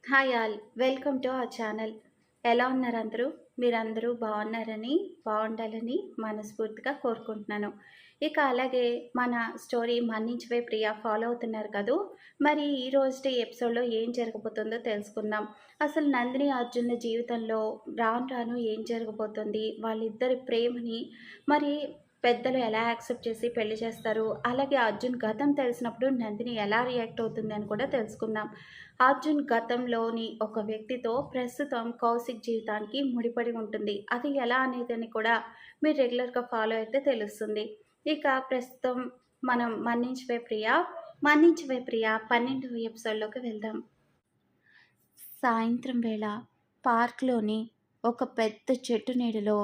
Hi all welcome to our channel. ఎలా ఉన్నారు అందరూ? మీరందరూ బాగున్నారని, బాగుండాలని మనస్ఫూర్తిగా కోరుకుంటున్నాను. ఇక అలాగే మన స్టోరీ 'మన్నించవే ప్రియ' ఫాలో అవుతున్నారు కదూ! మరి ఈ రోజుటి ఎపిసోడ్‌లో ఏం జరగబోతుందో తెలుసుకుందాం. అసలు నందిని, అర్జున్‌ల జీవితంలో రాను రాను ఏం జరగబోతుంది? వాళ్ళిద్దరి ప్రేమని మరి పెద్దలు ఎలా యాక్సెప్ట్ చేసి పెళ్లి చేస్తారు? అలాగే అర్జున్ గతం తెలిసినప్పుడు నందిని ఎలా రియాక్ట్ అవుతుంది అని కూడా తెలుసుకుందాం. అర్జున్ గతంలోని ఒక వ్యక్తితో ప్రస్తుతం కౌశిక్ జీవితానికి ముడిపడి ఉంటుంది. అది ఎలా అనేదని కూడా మీరు రెగ్యులర్‌గా ఫాలో అయితే తెలుస్తుంది. ఇక ప్రస్తుతం మనం 'మన్నించవే ప్రియ' 12వ ఎపిసోడ్‌లోకి వెళ్దాం. సాయంత్రం వేళ పార్క్‌లోని ఒక పెద్ద చెట్టు నీడలో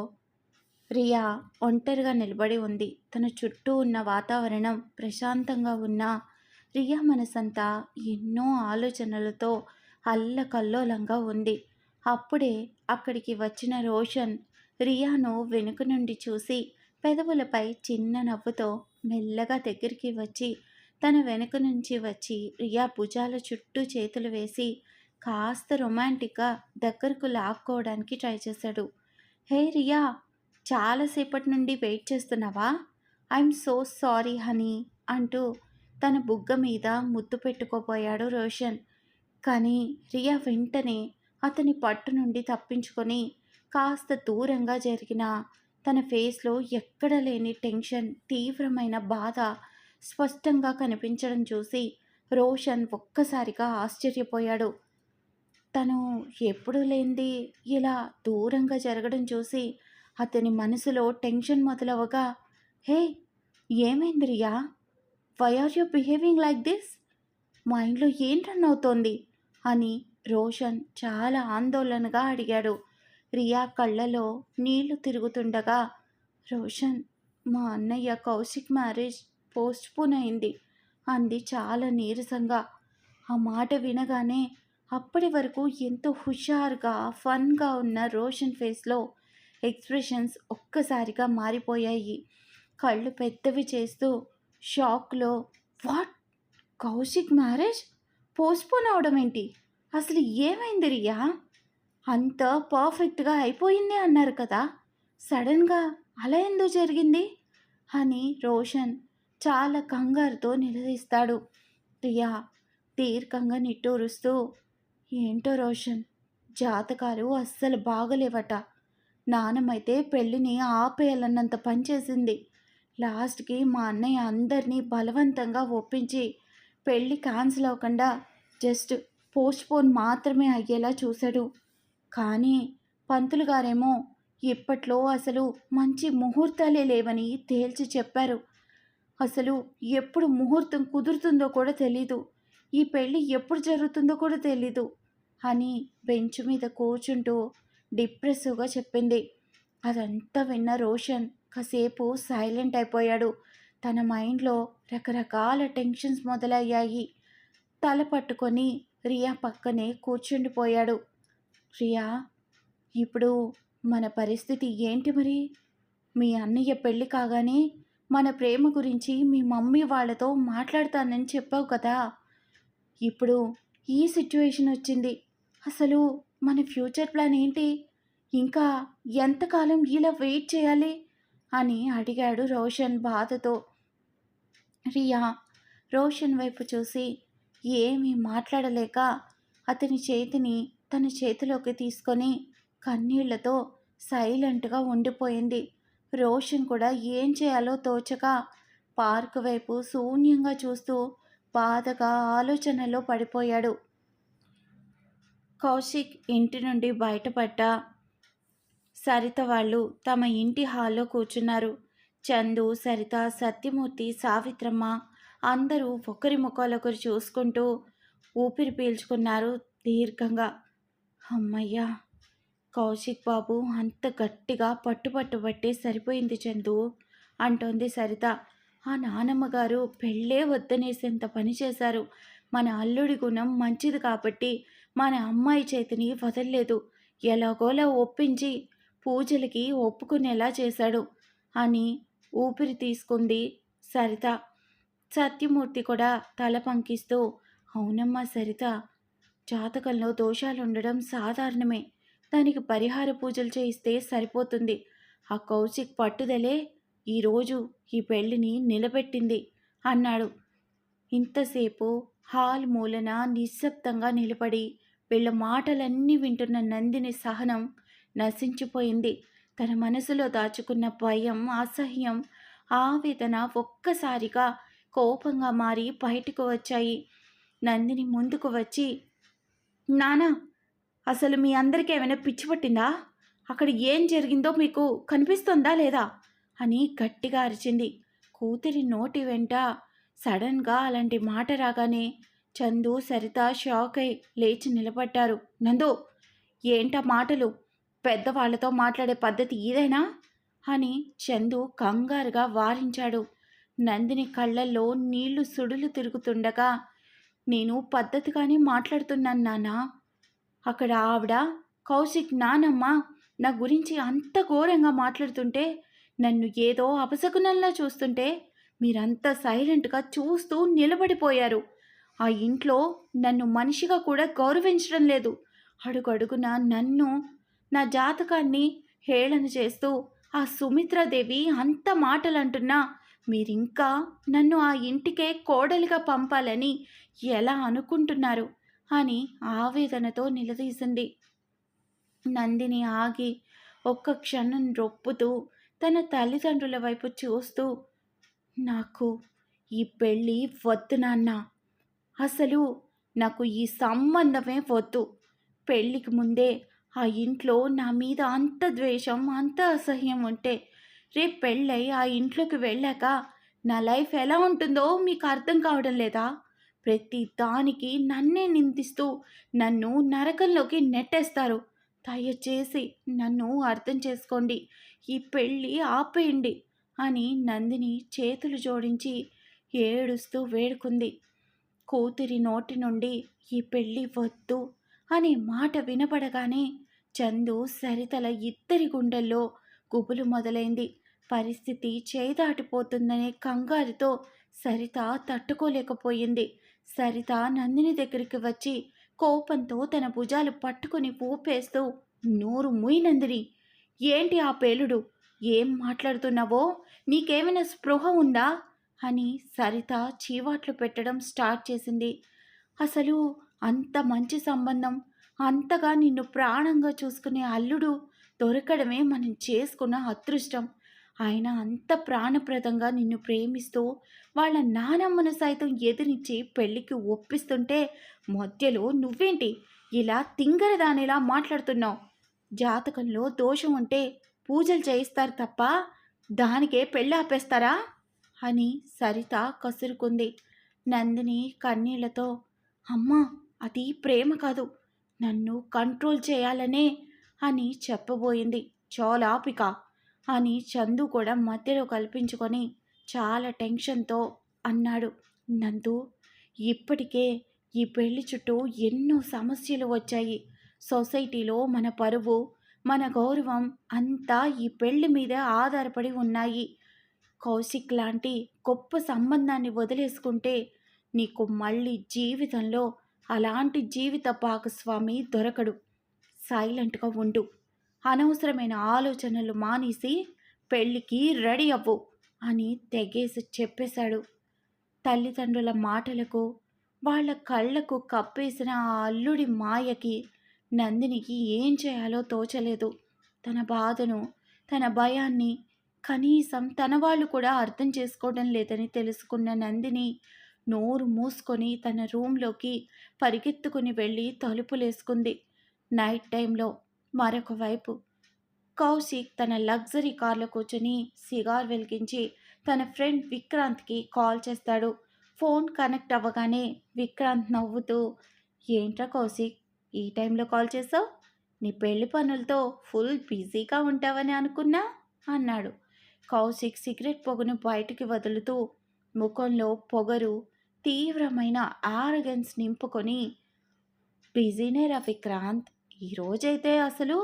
రియా ఒంటరిగా నిలబడి ఉంది. తన చుట్టూ ఉన్న వాతావరణం ప్రశాంతంగా ఉన్నా రియా మనసంతా ఎన్నో ఆలోచనలతో అల్లకల్లోలంగా ఉంది. అప్పుడే అక్కడికి వచ్చిన రోషన్ రియాను వెనుక నుండి చూసి పెదవులపై చిన్న నవ్వుతో మెల్లగా దగ్గరికి వచ్చి తన వెనుక నుంచి వచ్చి రియా భుజాల చుట్టూ చేతులు వేసి కాస్త రొమాంటిక్గా దగ్గరకు లాక్కోవడానికి ట్రై చేశాడు. హే రియా, చాలాసేపటి నుండి వెయిట్ చేస్తున్నావా? ఐఎమ్ సో సారీ హనీ అంటూ తన బుగ్గ మీద ముద్దు పెట్టుకోపోయాడు రోషన్. కానీ రియా వెంటనే అతని పట్టు నుండి తప్పించుకొని కాస్త దూరంగా జరిగిన తన ఫేస్లో ఎక్కడ లేని టెన్షన్, తీవ్రమైన బాధ స్పష్టంగా కనిపించడం చూసి రోషన్ ఒక్కసారిగా ఆశ్చర్యపోయాడు. తను ఎప్పుడూ లేనిది ఇలా దూరంగా జరగడం చూసి అతని మనసులో టెన్షన్ మొదలవగా, హే, ఏమైంది Riya? Why are you behaving like this? మైండ్లో ఏం రన్ అవుతోంది అని రోషన్ చాలా ఆందోళనగా అడిగాడు. రియా కళ్ళలో నీళ్లు తిరుగుతుండగా, రోషన్, మా అన్నయ్య కౌశిక్ మ్యారేజ్ పోస్ట్పోన్ అయింది అంది చాలా నీరసంగా. ఆ మాట వినగానే అప్పటి వరకు ఎంతో హుషారుగా ఫన్గా ఉన్న రోషన్ ఫేస్లో ఎక్స్ప్రెషన్స్ ఒక్కసారిగా మారిపోయాయి. కళ్ళు పెద్దవి చేస్తూ షాక్లో, వాట్, కౌశిక్ మ్యారేజ్ పోస్ట్పోన్ అవడం ఏంటి? అసలు ఏమైంది రియా? అంత పర్ఫెక్ట్గా అయిపోయింది అన్నారు కదా, సడన్గా అలా ఎందుకు జరిగింది అని రోషన్ చాలా కంగారుతో నిలదీస్తాడు. రియా దీర్ఘంగా నిట్టూరుస్తూ, ఏంటో రోషన్, జాతకాలు అస్సలు బాగలేవట. నానమైతే పెళ్ళిని ఆపేయాలన్నంత పనిచేసింది. లాస్ట్కి మా అన్నయ్య అందరినీ బలవంతంగా ఒప్పించి పెళ్ళి క్యాన్సిల్ అవ్వకుండా జస్ట్ పోస్ట్పోన్ మాత్రమే అయ్యేలా చూశాడు. కానీ పంతులు గారేమో ఇప్పట్లో అసలు మంచి ముహూర్తాలే లేవని తేల్చి చెప్పారు. అసలు ఎప్పుడు ముహూర్తం కుదురుతుందో కూడా తెలీదు, ఈ పెళ్ళి ఎప్పుడు జరుగుతుందో కూడా తెలీదు అని బెంచ్ మీద కూర్చుంటూ డిప్రెసివ్గా చెప్పింది. అదంతా విన్న రోషన్ కాసేపు సైలెంట్ అయిపోయాడు. తన మైండ్లో రకరకాల టెన్షన్స్ మొదలయ్యాయి. తల పట్టుకొని రియా పక్కనే కూర్చుండిపోయాడు. రియా, ఇప్పుడు మన పరిస్థితి ఏంటి మరి? మీ అన్నయ్య పెళ్ళి కాగానే మన ప్రేమ గురించి మీ మమ్మీ వాళ్ళతో మాట్లాడతానని చెప్పావు కదా, ఇప్పుడు ఈ సిచ్యువేషన్ వచ్చింది. అసలు మన ఫ్యూచర్ ప్లాన్ ఏంటి? ఇంకా ఎంతకాలం ఇలా వెయిట్ చేయాలి అని అడిగాడు రోషన్ బాధతో. రియా రోషన్ వైపు చూసి ఏమీ మాట్లాడలేక అతని చేతిని తన చేతిలోకి తీసుకొని కన్నీళ్లతో సైలెంట్గా ఉండిపోయింది. రోషన్ కూడా ఏం చేయాలో తోచక పార్క్ వైపు శూన్యంగా చూస్తూ బాధగా ఆలోచనలో పడిపోయాడు. కౌశిక్ ఇంటి నుండి బయటపడ్డ సరిత వాళ్ళు తమ ఇంటి హాల్లో కూర్చున్నారు. చందు, సరిత, సత్యమూర్తి, సావిత్రమ్మ అందరూ ఒకరి ముఖాలొకరు చూసుకుంటూ ఊపిరి పీల్చుకున్నారు దీర్ఘంగా. అమ్మయ్యా, కౌశిక్ బాబు అంత గట్టిగా పట్టుబట్టే సరిపోయింది చందు అంటోంది సరిత. ఆ నానమ్మగారు పెళ్ళే వద్దనేసేంత పని చేశారు. మన అల్లుడి గుణం మంచిది కాబట్టి మన అమ్మాయి చేతిని వదల్లేదు. ఎలాగోలా ఒప్పించి పూజలకి ఒప్పుకునేలా చేశాడు అని ఊపిరి తీసుకుంది సరిత. సత్యమూర్తి కూడా తల పంకిస్తూ, అవునమ్మా సరిత, జాతకంలో దోషాలుండడం సాధారణమే. దానికి పరిహార పూజలు చేయిస్తే సరిపోతుంది. ఆ కౌశిక్ పట్టుదలే ఈరోజు ఈ పెళ్లిని నిలబెట్టింది అన్నాడు. ఇంతసేపు హాల్ మూలన నిశ్శబ్దంగా నిలబడి వీళ్ళ మాటలన్నీ వింటున్న నందిని సహనం నశించిపోయింది. తన మనసులో దాచుకున్న భయం, అసహ్యం, ఆవేదన ఒక్కసారిగా కోపంగా మారి బయటకు వచ్చాయి. నందిని ముందుకు వచ్చి, నానా, అసలు మీ అందరికీ ఏమైనా పిచ్చి పట్టిందా? అక్కడ ఏం జరిగిందో మీకు కనిపిస్తుందా లేదా అని గట్టిగా అరిచింది. కూతురి నోటి వెంట సడన్గా అలాంటి మాట రాగానే చందు, సరిత షాక్ అయి లేచి నిలబడ్డారు. నందు, ఏంటా మాటలు? పెద్దవాళ్లతో మాట్లాడే పద్ధతి ఇదేనా అని చందు కంగారుగా వారించాడు. నందిని కళ్ళల్లో నీళ్లు సుడులు తిరుగుతుండగా, నేను పద్ధతిగానే మాట్లాడుతున్నాను నాన్నా. అక్కడ ఆవిడ కౌశిక్ నానమ్మ నా గురించి అంత ఘోరంగా మాట్లాడుతుంటే, నన్ను ఏదో అపశకునంలా చూస్తుంటే మీరంతా సైలెంట్గా చూస్తూ నిలబడిపోయారు. ఆ ఇంట్లో నన్ను మనిషిగా కూడా గౌరవించడం లేదు. అడుగడుగున నన్ను, నా జాతకాన్ని హేళన చేస్తూ ఆ సుమిత్రాదేవి అంత మాటలంటున్నా మీరింకా నన్ను ఆ ఇంటికే కోడలిగా పంపాలని ఎలా అనుకుంటున్నారు అని ఆవేదనతో నిలదీసింది. నందిని ఆగి ఒక్క క్షణం రొప్పుతూ తన తల్లిదండ్రుల వైపు చూస్తూ, నాకు ఈ పెళ్ళి వద్దు నాన్న. అసలు నాకు ఈ సంబంధమే వద్దు. పెళ్ళికి ముందే ఆ ఇంట్లో నా మీద అంత ద్వేషం, అంత అసహ్యం ఉంటే రేపు పెళ్ళై ఆ ఇంట్లోకి వెళ్ళాక నా లైఫ్ ఎలా ఉంటుందో మీకు అర్థం కావడం లేదా? ప్రతి దానికి నన్నే నిందిస్తూ నన్ను నరకంలోకి నెట్టేస్తారు. దయచేసి నన్ను అర్థం చేసుకోండి. ఈ పెళ్ళి ఆపేయండి అని నందిని చేతులు జోడించి ఏడుస్తూ వేడుకుంది. కూతురి నోటి నుండి ఈ పెళ్ళి వద్దు అనే మాట వినపడగానే చందు, సరితల ఇద్దరి గుండెల్లో గుబులు మొదలైంది. పరిస్థితి చేదాటిపోతుందనే కంగారుతో సరిత తట్టుకోలేకపోయింది. సరిత నందిని దగ్గరికి వచ్చి కోపంతో తన భుజాలు పట్టుకుని ఊపేస్తూ, నోరు మూయి నందిని, ఏంటి ఆ పేలుడు? ఏం మాట్లాడుతున్నావో నీకేమైనా స్పృహ ఉందా అని సరిత చీవాట్లు పెట్టడం స్టార్ట్ చేసింది. అసలు అంత మంచి సంబంధం, అంతగా నిన్ను ప్రాణంగా చూసుకునే అల్లుడు దొరకడమే మనం చేసుకున్న అదృష్టం. ఆయన అంత ప్రాణప్రదంగా నిన్ను ప్రేమిస్తూ వాళ్ళ నానమ్మను సైతం ఎదిరించి పెళ్ళికి ఒప్పిస్తుంటే మధ్యలో నువ్వేంటి ఇలా తింగరదానిలా మాట్లాడుతున్నావు? జాతకంలో దోషం ఉంటే పూజలు చేయిస్తారు తప్ప దానికే పెళ్ళి ఆపేస్తారా అని సరిత కసురుకుంది. నందిని కన్నీళ్లతో, అమ్మా, అది ప్రేమ కాదు, నన్ను కంట్రోల్ చేయాలనే అని చెప్పబోయింది. చోలాపిక అని చందు కూడా మధ్యలో కల్పించుకొని చాలా టెన్షన్తో అన్నాడు. నందు, ఇప్పటికే ఈ పెళ్లి చుట్టూ ఎన్నో సమస్యలు వచ్చాయి. సొసైటీలో మన పరువు, మన గౌరవం అంతా ఈ పెళ్లి మీదే ఆధారపడి ఉన్నాయి. కౌశిక్ లాంటి గొప్ప సంబంధాన్ని వదిలేసుకుంటే నీకు మళ్ళీ జీవితంలో అలాంటి జీవిత భాగస్వామి దొరకడు. సైలెంట్గా ఉండు. అనవసరమైన ఆలోచనలు మానేసి పెళ్ళికి రెడీ అవ్వు అని తెగేసి చెప్పేశాడు. తల్లిదండ్రుల మాటలకు, వాళ్ళ కళ్ళకు కప్పేసిన ఆ అల్లుడి మాయకి నందినికి ఏం చేయాలో తోచలేదు. తన బాధను, తన భయాన్ని కనీసం తన వాళ్ళు కూడా అర్థం చేసుకోవడం లేదని తెలుసుకున్న నందిని నోరు మూసుకొని తన రూంలోకి పరిగెత్తుకుని వెళ్ళి తలుపులేసుకుంది. నైట్ టైంలో మరొక వైపు కౌశిక్ తన లగ్జరీ కార్లో కూర్చొని సిగార్ వెలిగించి తన ఫ్రెండ్ విక్రాంత్కి కాల్ చేస్తాడు. ఫోన్ కనెక్ట్ అవ్వగానే విక్రాంత్ నవ్వుతూ, ఏంట్రా కౌశిక్, ఈ టైంలో కాల్ చేసావు? నీ పెళ్లి పనులతో ఫుల్ బిజీగా ఉంటావని అనుకున్నా అన్నాడు. కౌశిక్ సిగరెట్ పొగను బయటికి వదులుతూ ముఖంలో పొగరు, తీవ్రమైన ఆరగెన్స్ నింపుకొని, బిజీనేరా విక్రాంత్, ఈరోజైతే అసలు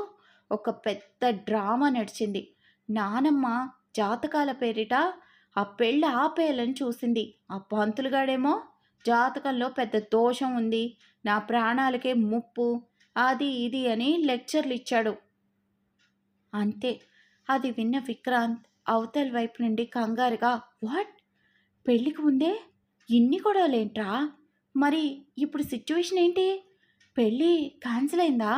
ఒక పెద్ద డ్రామా నడిచింది. నానమ్మ జాతకాల పేరిట ఆ పెళ్ళి ఆపేయాలని చూసింది. ఆ పంతులుగాడేమో జాతకంలో పెద్ద దోషం ఉంది, నా ప్రాణాలకే ముప్పు, అది ఇది అని లెక్చర్లు ఇచ్చాడు. అంతే. అది విన్న విక్రాంత్ అవతల వైపు నుండి కంగారుగా, వాట్, పెళ్ళికి ముందే ఇన్ని గొడవలేంట్రా? మరి ఇప్పుడు సిచ్యువేషన్ ఏంటి? పెళ్ళి క్యాన్సిల్ అయిందా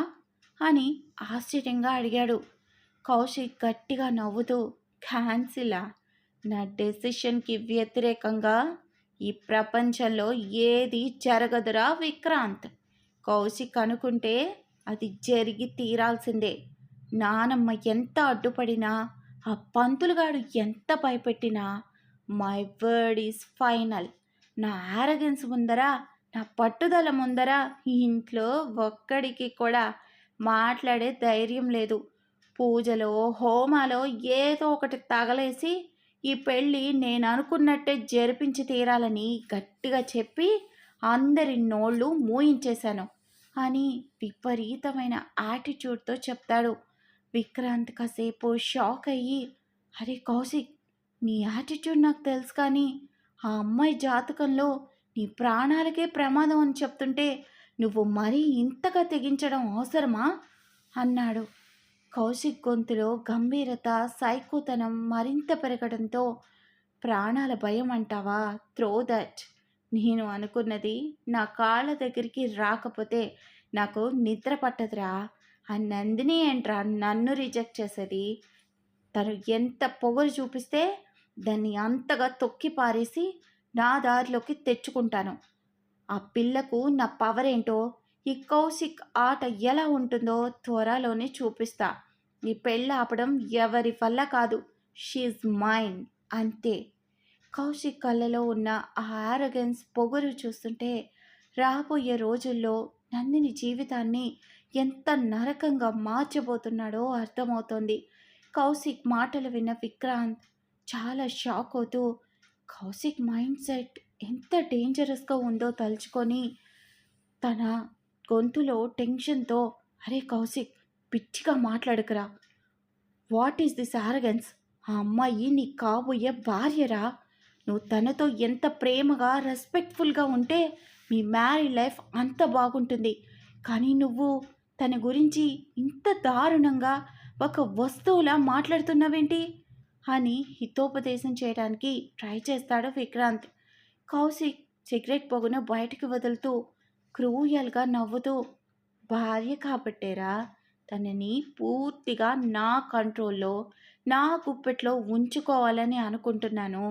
అని ఆశ్చర్యంగా అడిగాడు. కౌశిక్ గట్టిగా నవ్వుతూ, క్యాన్సిలా? నా డెసిషన్కి వ్యతిరేకంగా ఈ ప్రపంచంలో ఏది జరగదురా విక్రాంత్. కౌశిక్ అనుకుంటే అది జరిగి తీరాల్సిందే. నానమ్మ ఎంత అడ్డుపడినా, ఆ పంతులుగాడు ఎంత భయపెట్టినా, మై వర్డ్ ఈజ్ ఫైనల్. నా ఆరగెన్స్ ముందర, నా పట్టుదల ముందర ఈ ఇంట్లో ఒక్కడికి కూడా మాట్లాడే ధైర్యం లేదు. పూజలో హోమాలో ఏదో ఒకటి తగలేసి ఈ పెళ్ళి నేను అనుకున్నట్టే జరిపించి తీరాలని గట్టిగా చెప్పి అందరి నోళ్ళు మూయించేశాను అని విపరీతమైన యాటిట్యూడ్తో చెప్తాడు. విక్రాంత్ కాసేపు షాక్ అయ్యి, అరే కౌశిక్, నీ యాటిట్యూడ్ నాకు తెలుసు, కానీ ఆ అమ్మాయి జాతకంలో నీ ప్రాణాలకే ప్రమాదం అని చెప్తుంటే నువ్వు మరీ ఇంతగా తెగించడం అవసరమా అన్నాడు. కౌశిక్ గొంతులో గంభీరత, సైకోతనం మరింత పెరగడంతో, ప్రాణాల భయం అంటావా, త్రో దట్. నేను అనుకున్నది నా కాళ్ళ దగ్గరికి రాకపోతే నాకు నిద్ర పట్టదురా. ఆ నందిని ఏంట్రా నన్ను రిజెక్ట్ చేసేది? తను ఎంత పొగరు చూపిస్తే దాన్ని అంతగా తొక్కి పారేసి నా దారిలోకి తెచ్చుకుంటాను. ఆ పిల్లకు నా పవర్ ఏంటో, ఈ కౌశిక్ ఆట ఎలా ఉంటుందో త్వరలోనే చూపిస్తా. ఈ పెళ్ళి ఆపడం ఎవరి వల్ల కాదు, షీఈ్ మైన్, అంతే. కౌశిక్ కళ్ళలో ఉన్న ఆ ఆరగెన్స్, పొగరు చూస్తుంటే రాబోయే రోజుల్లో నందిని జీవితాన్ని ఎంత నరకంగా మార్చబోతున్నాడో అర్థమవుతోంది. కౌశిక్ మాటలు విన్న విక్రాంత్ చాలా షాక్ అవుతూ, కౌశిక్ మైండ్ సెట్ ఎంత డేంజరస్గా ఉందో తలుచుకొని తన గొంతులో టెన్షన్తో, అరే కౌశిక్, పిచ్చిగా మాట్లాడకురా. What is this arrogance? ఆ అమ్మాయి నీ కాబోయే భార్యరా. నువ్వు తనతో ఎంత ప్రేమగా, రెస్పెక్ట్ఫుల్గా ఉంటే మీ మ్యారీడ్ లైఫ్ అంత బాగుంటుంది. కానీ నువ్వు తన గురించి ఇంత దారుణంగా ఒక వస్తువులా మాట్లాడుతున్నావేంటి అని హితోపదేశం చేయడానికి ట్రై చేస్తాడు విక్రాంత్. కౌశిక్ సిగరెట్ పొగను బయటికి వదులుతూ క్రూయల్గా నవ్వుతూ, భార్య కాబట్టేరా తనని పూర్తిగా నా కంట్రోల్లో, నా గుప్పెట్లో ఉంచుకోవాలని అనుకుంటున్నాను.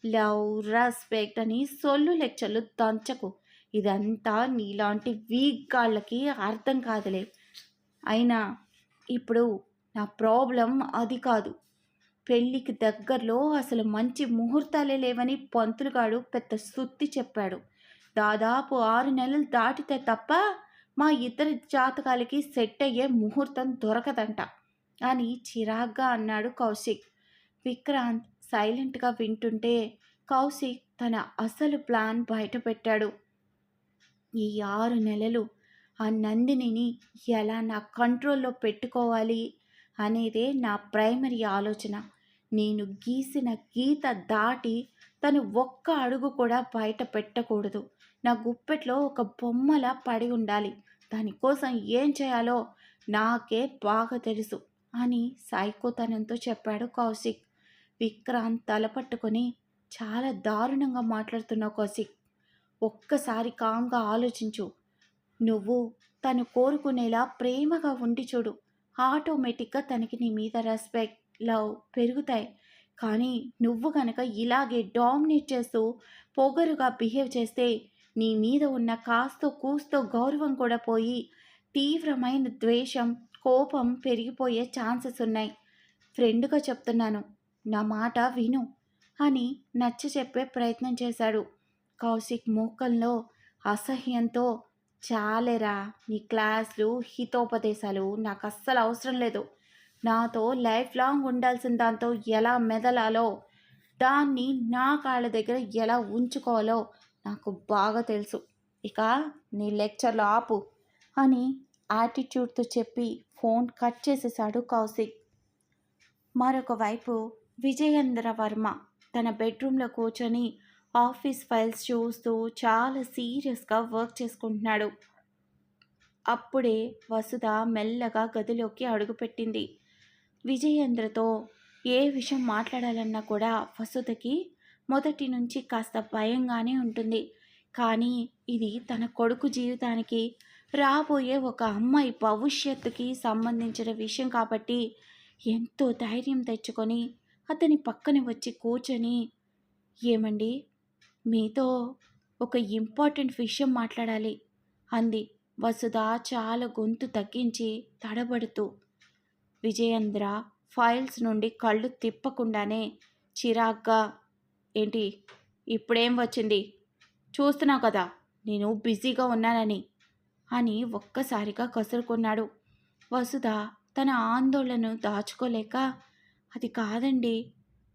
లవ్, రెస్పెక్ట్ అని సొల్లు లెక్చర్లు దంచకు. ఇదంతా నీలాంటి వీక్ గాళ్ళకి అర్థం కాదులే. అయినా ఇప్పుడు నా ప్రాబ్లం అది కాదు. పెళ్ళికి దగ్గరలో అసలు మంచి ముహూర్తాలే లేవని పంతులుగాడు పెద్ద సుత్తి చెప్పాడు. దాదాపు 6 నెలలు దాటితే తప్ప మా ఇద్దరి జాతకాలకి సెట్ అయ్యే ముహూర్తం దొరకదంట అని చిరాగ్గా అన్నాడు కౌశిక్. విక్రాంత్ సైలెంట్గా వింటుంటే కౌశిక్ తన అసలు ప్లాన్ బయటపెట్టాడు. ఈ 6 నెలలు ఆ నందినిని ఎలా నా కంట్రోల్లో పెట్టుకోవాలి అనేదే నా ప్రైమరీ ఆలోచన. నేను గీసిన గీత దాటి తను ఒక్క అడుగు కూడా బయట పెట్టకూడదు. నా గుప్పెట్లో ఒక బొమ్మలా పడి ఉండాలి. దానికోసం ఏం చేయాలో నాకే బాగా తెలుసు అని సైకోతనంతో చెప్పాడు కౌశిక్. విక్రాంత్ తల పట్టుకొని, చాలా దారుణంగా మాట్లాడుతున్నావు కౌశిక్. ఒక్కసారి కామ్గా ఆలోచించు. నువ్వు తను కోరుకునేలా ప్రేమగా ఉండి చూడు. ఆటోమేటిక్గా తనకి నీ మీద రెస్పెక్ట్, లవ్ పెరుగుతాయి. కానీ నువ్వు కనుక ఇలాగే డామినేట్ చేస్తూ పొగరుగా బిహేవ్ చేస్తే నీ మీద ఉన్న కాస్తో కూస్తో గౌరవం కూడా పోయి తీవ్రమైన ద్వేషం, కోపం పెరిగిపోయే ఛాన్సెస్ ఉన్నాయి. ఫ్రెండ్గా చెప్తున్నాను, నా మాట విను అని నచ్చ చెప్పే ప్రయత్నం చేశాడు. కౌశిక్ మూకల్లో అసహ్యంతో, చాలేరా నీ క్లాసులు, హితోపదేశాలు నాకు అస్సలు అవసరం లేదు. నాతో లైఫ్ లాంగ్ ఉండాల్సిన దాంతో ఎలా మెదలాలో, దాన్ని నా కాళ్ళ దగ్గర ఎలా ఉంచుకోవాలో నాకు బాగా తెలుసు. ఇక నీ లెక్చర్లో ఆపు అని యాటిట్యూడ్తో చెప్పి ఫోన్ కట్ చేసేశాడు కౌశిక్. మరొక వైపు విజయేంద్ర వర్మ తన బెడ్రూమ్లో కూర్చొని ఆఫీస్ ఫైల్స్ చూస్తూ చాలా సీరియస్గా వర్క్ చేసుకుంటున్నాడు. అప్పుడే వసుధ మెల్లగా గదిలోకి అడుగుపెట్టింది. విజయేంద్రతో ఏ విషయం మాట్లాడాలన్నా కూడా వసుధకి మొదటి నుంచి కాస్త భయంగానే ఉంటుంది. కానీ ఇది తన కొడుకు జీవితానికి, రాబోయే ఒక అమ్మాయి భవిష్యత్తుకి సంబంధించిన విషయం కాబట్టి ఎంతో ధైర్యం తెచ్చుకొని అతని పక్కన వచ్చి కూర్చొని, ఏమండి, మీతో ఒక ఇంపార్టెంట్ విషయం మాట్లాడాలి అంది వసుధ చాలా గొంతు తగ్గించి తడబడుతూ. విజయేంద్ర ఫైల్స్ నుండి కళ్ళు తిప్పకుండానే చిరాగ్గా, ఏంటి ఇప్పుడేం వచ్చింది, చూస్తున్నావు కదా నేను బిజీగా ఉన్నానని అని ఒక్కసారిగా కసురుకున్నాడు. వసుధ తన ఆందోళనను దాచుకోలేక, అది కాదండి,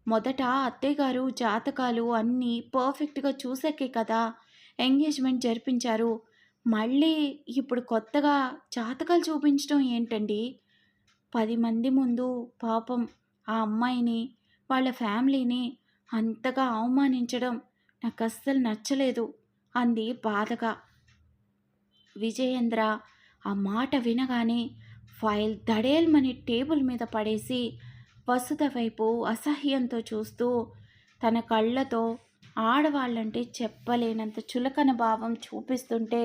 మొదట అత్తయ్యగారు జాతకాలు అన్నీ పర్ఫెక్ట్గా చూసాకే కదా ఎంగేజ్మెంట్ జరిపించారు. మళ్ళీ ఇప్పుడు కొత్తగా జాతకాలు చూపించడం ఏంటండి? 10 మంది ముందు పాపం ఆ అమ్మాయిని, వాళ్ళ ఫ్యామిలీని అంతగా అవమానించడం నాకు అస్సలు నచ్చలేదు అంది బాధగా. విజయేంద్ర ఆ మాట వినగానే ఫైల్ దడేల్మని టేబుల్ మీద పడేసి వసుధ వైపు అసహ్యంతో చూస్తూ తన కళ్ళతో ఆడవాళ్ళంటే చెప్పలేనంత చులకన భావం చూపిస్తుంటే,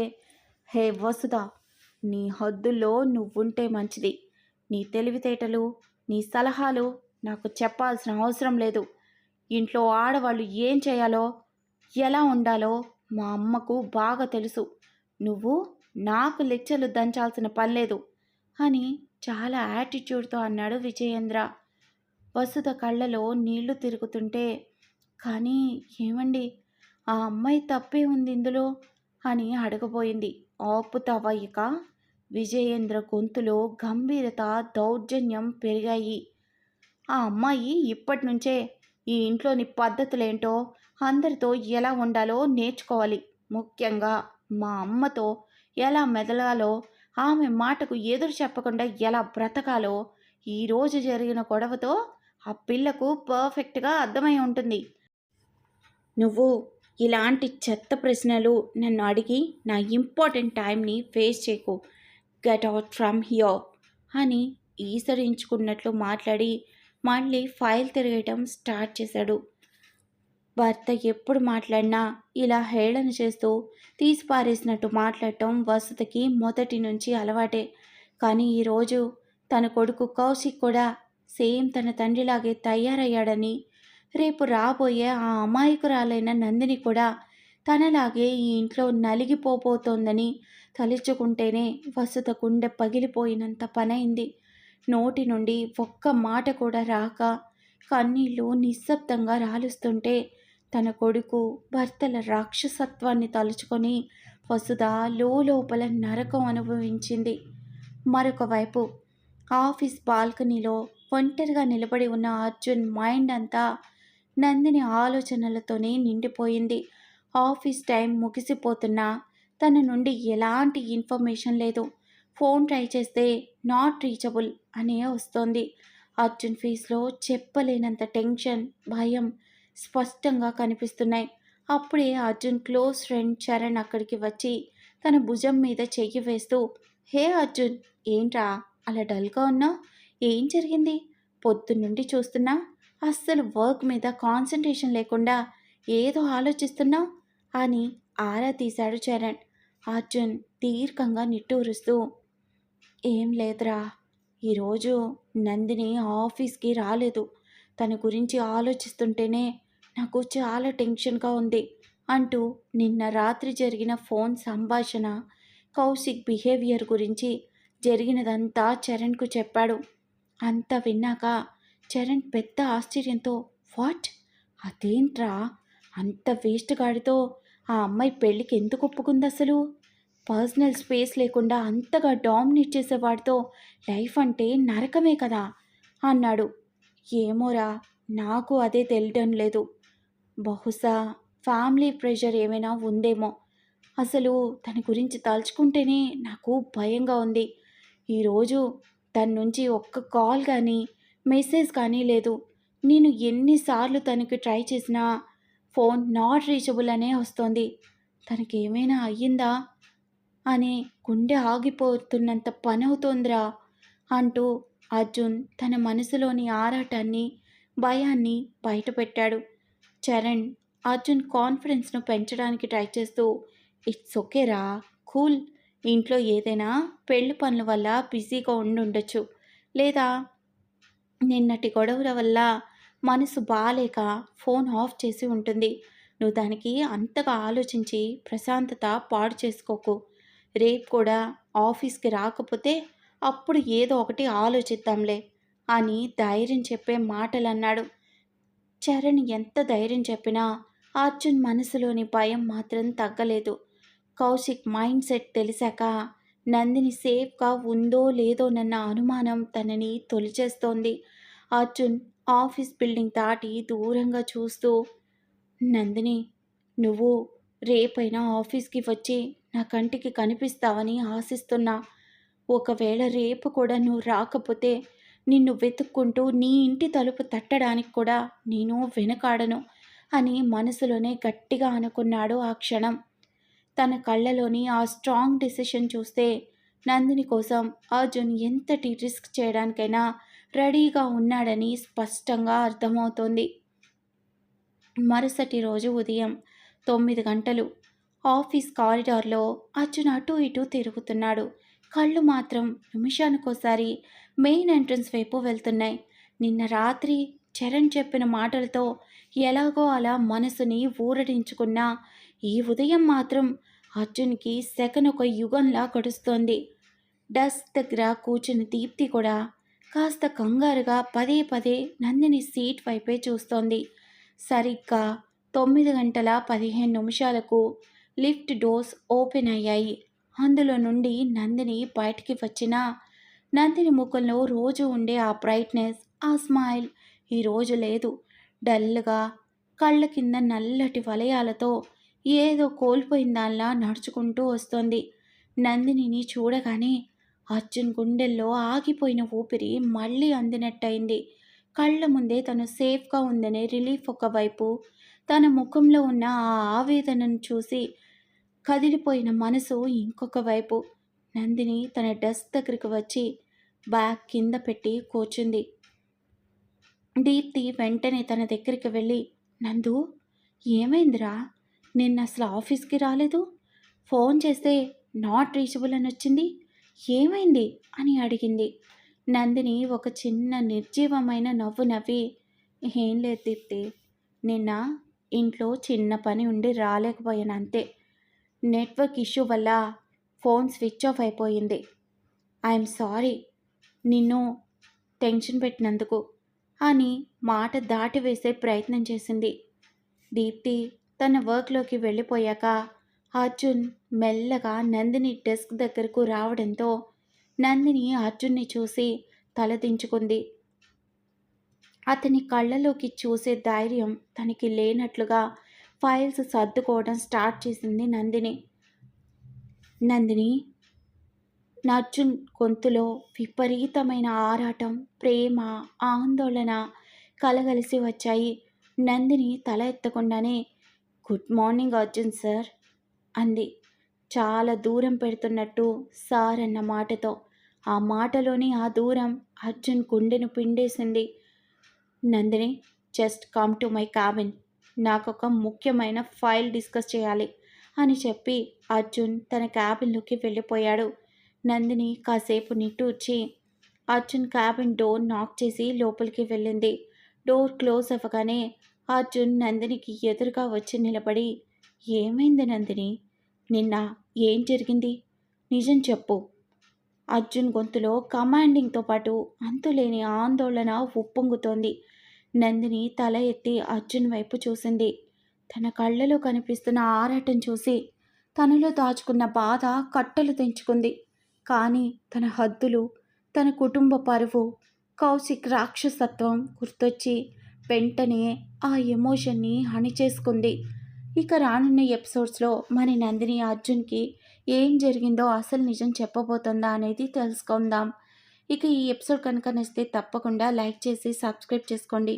హే వసుధ, నీ హద్దుల్లో నువ్వుంటే మంచిది. నీ తెలివితేటలు, నీ సలహాలు నాకు చెప్పాల్సిన అవసరం లేదు. ఇంట్లో ఆడవాళ్ళు ఏం చేయాలో, ఎలా ఉండాలో మా అమ్మకు బాగా తెలుసు. నువ్వు నాకు లెక్చర్లు దంచాల్సిన పనిలేదు అని చాలా యాటిట్యూడ్తో అన్నాడు విజయేంద్ర. వసుధ కళ్ళలో నీళ్లు తిరుగుతుంటే, కానీ ఏమండి, ఆ అమ్మాయి తప్పే ఉంది ఇందులో అని అడగబోయింది. ఆపుతావా ఇక? విజయేంద్ర గొంతులో గంభీరత, దౌర్జన్యం పెరిగాయి. ఆ అమ్మాయి ఇప్పటి నుంచే ఈ ఇంట్లోని పద్ధతులేంటో, అందరితో ఎలా ఉండాలో నేర్చుకోవాలి. ముఖ్యంగా మా అమ్మతో ఎలా మెదలాలో, ఆమె మాటకు ఎదురు చెప్పకుండా ఎలా బ్రతకాలో ఈరోజు జరిగిన గొడవతో ఆ పిల్లకు పర్ఫెక్ట్గా అర్థమై ఉంటుంది. నువ్వు ఇలాంటి చెత్త ప్రశ్నలు నన్ను అడిగి నా ఇంపార్టెంట్ టైంని వేస్ట్ చేయకు. గెట్ అవుట్ ఫ్రమ్ హియర్ అని ఈసడించుకున్నట్లు మాట్లాడి మళ్ళీ ఫైల్ తిరగటం స్టార్ట్ చేశాడు. భర్త ఎప్పుడు మాట్లాడినా ఇలా హేళన చేస్తూ తీసిపారేసినట్టు మాట్లాడటం వసుధకి మొదటి నుంచి అలవాటే. కానీ ఈరోజు తన కొడుకు కౌశిక్ కూడా సేమ్ తన తండ్రిలాగే తయారయ్యాడని, రేపు రాబోయే ఆ అమాయకురాలైన నందిని కూడా తనలాగే ఈ ఇంట్లో నలిగిపోబోతోందని తలుచుకుంటేనే వసుధ గుండె పగిలిపోయినంత పనైంది. నోటి నుండి ఒక్క మాట కూడా రాక కన్నీళ్లు నిశ్శబ్దంగా రాలుస్తుంటే తన కొడుకు భర్తల రాక్షసత్వాన్ని తలుచుకొని వసుధ లోపల నరకం అనుభవించింది. మరొక వైపు ఆఫీస్ బాల్కనీలో ఒంటరిగా నిలబడి ఉన్న అర్జున్ మైండ్ అంతా నందిని ఆలోచనలతోనే నిండిపోయింది. ఆఫీస్ టైం ముగిసిపోతున్నా తన నుండి ఎలాంటి ఇన్ఫర్మేషన్ లేదు. ఫోన్ ట్రై చేస్తే నాట్ రీచబుల్ అనే వస్తోంది. అర్జున్ ఫేస్లో చెప్పలేనంత టెన్షన్, భయం స్పష్టంగా కనిపిస్తున్నాయి. అప్పుడే అర్జున్ క్లోజ్ ఫ్రెండ్ చరణ్ అక్కడికి వచ్చి తన భుజం మీద చెయ్యి వేస్తూ, హే అర్జున్, ఏంట్రా అలా డల్గా ఉన్నావు? ఏం జరిగింది? పొద్దున్నుండి చూస్తున్నా అస్సలు వర్క్ మీద కాన్సన్ట్రేషన్ లేకుండా ఏదో ఆలోచిస్తున్నావు అని ఆరా తీశాడు చరణ్. అర్జున్ దీర్ఘంగా నిట్టూరుస్తూ, ఏం లేదురా, ఈరోజు నందిని ఆఫీస్కి రాలేదు. తన గురించి ఆలోచిస్తుంటేనే నాకు చాలా టెన్షన్గా ఉంది అంటూ నిన్న రాత్రి జరిగిన ఫోన్ సంభాషణ, కౌశిక్ బిహేవియర్ గురించి జరిగినదంతా చరణ్కు చెప్పాడు. అంతా విన్నాక చరణ్ పెద్ద ఆశ్చర్యంతో, వాట్, అదేంట్రా, అంత వేస్ట్ గాడితో ఆ అమ్మాయి పెళ్ళికి ఎందుకు ఒప్పుకుంది అసలు? పర్సనల్ స్పేస్ లేకుండా అంతగా డామినేట్ చేసేవాడితో లైఫ్ అంటే నరకమే కదా అన్నాడు. ఏమోరా, నాకు అదే తెలియడం లేదు. బహుశా ఫ్యామిలీ ప్రెషర్ ఏమైనా ఉందేమో. అసలు తన గురించి తలుచుకుంటేనే నాకు భయంగా ఉంది. ఈరోజు తన నుంచి ఒక్క కాల్ కానీ మెసేజ్ కానీ లేదు. నేను ఎన్నిసార్లు తనకి ట్రై చేసినా ఫోన్ నాట్ రీచబుల్ అనే వస్తోంది. తనకేమైనా అయ్యిందా అని గుండె ఆగిపోతున్నంత పనవుతోందిరా అంటూ అర్జున్ తన మనసులోని ఆరాటాన్ని, భయాన్ని బయటపెట్టాడు. చరణ్ అర్జున్ కాన్ఫిడెన్స్ను పెంచడానికి ట్రై చేస్తూ, ఇట్స్ ఓకేరా, కూల్. ఇంట్లో ఏదైనా పెళ్లి పనుల వల్ల బిజీగా ఉండుండొచ్చు, లేదా నిన్నటి గొడవల వల్ల మనసు బాలేక ఫోన్ ఆఫ్ చేసి ఉంటుంది. నువ్వు దానికి అంతగా ఆలోచించి ప్రశాంతత పాడు చేసుకోకు. రేపు కూడా ఆఫీస్కి రాకపోతే అప్పుడు ఏదో ఒకటి ఆలోచిద్దాంలే అని ధైర్యం చెప్పే మాటలన్నాడు. చరణ్ ఎంత ధైర్యం చెప్పినా అర్జున్ మనసులోని భయం మాత్రం తగ్గలేదు. కౌశిక్ మైండ్ సెట్ తెలిసాక నందిని సేఫ్గా ఉందో లేదోనన్న అనుమానం తనని తొలిచేస్తోంది. అర్జున్ ఆఫీస్ బిల్డింగ్ దాటి దూరంగా చూస్తూ, నందిని, నువ్వు రేపైనా ఆఫీస్కి వచ్చి నా కంటికి కనిపిస్తావని ఆశిస్తున్నా. ఒకవేళ రేపు కూడా నువ్వు రాకపోతే నిన్ను వెతుక్కుంటూ నీ ఇంటి తలుపు తట్టడానికి కూడా నేను వెనకాడను అని మనసులోనే గట్టిగా అనుకున్నాడు ఆ క్షణం. తన కళ్ళలోని ఆ స్ట్రాంగ్ డెసిషన్ చూస్తే నందిని కోసం అర్జున్ ఎంతటి రిస్క్ చేయడానికైనా రెడీగా ఉన్నాడని స్పష్టంగా అర్థమవుతోంది. మరుసటి రోజు ఉదయం 9 గంటలు. ఆఫీస్ కారిడార్లో అర్జున్ అటూ ఇటూ తిరుగుతున్నాడు. కళ్ళు మాత్రం నిమిషానికోసారి మెయిన్ ఎంట్రన్స్ వైపు వెళ్తున్నాయి. నిన్న రాత్రి చరణ్ చెప్పిన మాటలతో ఎలాగో అలా మనసుని ఊరడించుకున్నా ఈ ఉదయం మాత్రం అర్జున్కి సెకన్ ఒక యుగంలా గడుస్తోంది. డెస్క్ దగ్గర కూర్చుని దీప్తి కూడా కాస్త కంగారుగా పదే పదే నందిని సీట్ వైపే చూస్తోంది. సరిగ్గా 9 గంటల 15 నిమిషాలకు లిఫ్ట్ డోర్స్ ఓపెన్ అయ్యాయి. అందులో నుండి నందిని బయటికి వచ్చినా నందిని ముఖంలో రోజు ఉండే ఆ బ్రైట్నెస్, ఆ స్మైల్ ఈరోజు లేదు. డల్గా, కళ్ళ కింద నల్లటి వలయాలతో ఏదో కోల్పోయిన దానిలా నడుచుకుంటూ వస్తోంది. నందినిని చూడగానే అర్జున్ గుండెల్లో ఆగిపోయిన ఊపిరి మళ్ళీ అందినట్టయింది. కళ్ళ ముందే తను సేఫ్గా ఉందనే రిలీఫ్ ఒకవైపు, తన ముఖంలో ఉన్న ఆ ఆవేదనను చూసి కదిలిపోయిన మనసు ఇంకొక వైపు. నందిని తన డెస్క్ దగ్గరికి వచ్చి బ్యాగ్ కింద పెట్టి కూర్చుంది. దీప్తి వెంటనే తన దగ్గరికి వెళ్ళి, నందు, ఏమైందిరా? నిన్న అసలు ఆఫీస్కి రాలేదు, ఫోన్ చేస్తే నాట్ రీచబుల్ అని వచ్చింది, ఏమైంది అని అడిగింది. నందిని ఒక చిన్న నిర్జీవమైన నవ్వు నవ్వి, ఏం లేదు దీప్తి, నిన్న ఇంట్లో చిన్న పని ఉండి రాలేకపోయాను అంతే. నెట్వర్క్ ఇష్యూ వల్ల ఫోన్ స్విచ్ ఆఫ్ అయిపోయింది. ఐఎమ్ సారీ నిన్ను టెన్షన్ పెట్టినందుకు అని మాట దాటివేసే ప్రయత్నం చేసింది. దీప్తి తన వర్క్లోకి వెళ్ళిపోయాక అర్జున్ మెల్లగా నందిని డెస్క్ దగ్గరకు రావడంతో నందిని అర్జున్ని చూసి తలదించుకుంది. అతని కళ్ళలోకి చూసే ధైర్యం తనకి లేనట్లుగా ఫైల్స్ సర్దుకోవడం స్టార్ట్ చేసింది నందిని. నందిని, అర్జున్ గొంతులో విపరీతమైన ఆరాటం, ప్రేమ, ఆందోళన కలగలిసి వచ్చాయి. నందిని తల ఎత్తకుండానే, గుడ్ మార్నింగ్ అర్జున్ సార్ అంది. చాలా దూరం పెడుతున్నట్టు సార్ అన్న మాటతో. ఆ మాటలోని ఆ దూరం అర్జున్ గుండెను పిండేసింది. Nandini, just come to my cabin, నాకొక ముఖ్యమైన ఫైల్ డిస్కస్ చేయాలి అని చెప్పి అర్జున్ తన క్యాబిన్లోకి వెళ్ళిపోయాడు. నందిని కాసేపు నిట్టూర్చి అర్జున్ క్యాబిన్ డోర్ నాక్ చేసి లోపలికి వెళ్ళింది. డోర్ క్లోజ్ అవ్వగానే అర్జున్ నందినికి ఎదురుగా వచ్చి నిలబడి, ఏమైంది నందిని, నిన్న ఏం జరిగింది, నిజం చెప్పు. అర్జున్ గొంతులో కమాండింగ్తో పాటు అంతులేని ఆందోళన ఉప్పొంగుతోంది. నందిని తల ఎత్తి అర్జున్ వైపు చూసింది. తన కళ్ళలో కనిపిస్తున్న ఆరాటం చూసి తనలో దాచుకున్న బాధ కట్టలు తెంచుకుంది. కానీ తన హద్దులు, తన కుటుంబ పరువు, కౌశిక్ రాక్షసత్వం గుర్తొచ్చి వెంటనే ఆ ఎమోషన్ని అణిచేసుకుంది. ఇక రానున్న ఎపిసోడ్స్లో మరి నందిని అర్జున్కి ఏం జరిగిందో అసలు నిజం చెప్పబోతుందా అనేది తెలుసుకుందాం. ఇక ఈ ఎపిసోడ్ కనుక నచ్చితే తప్పకుండా లైక్ చేసి సబ్స్క్రైబ్ చేసుకోండి.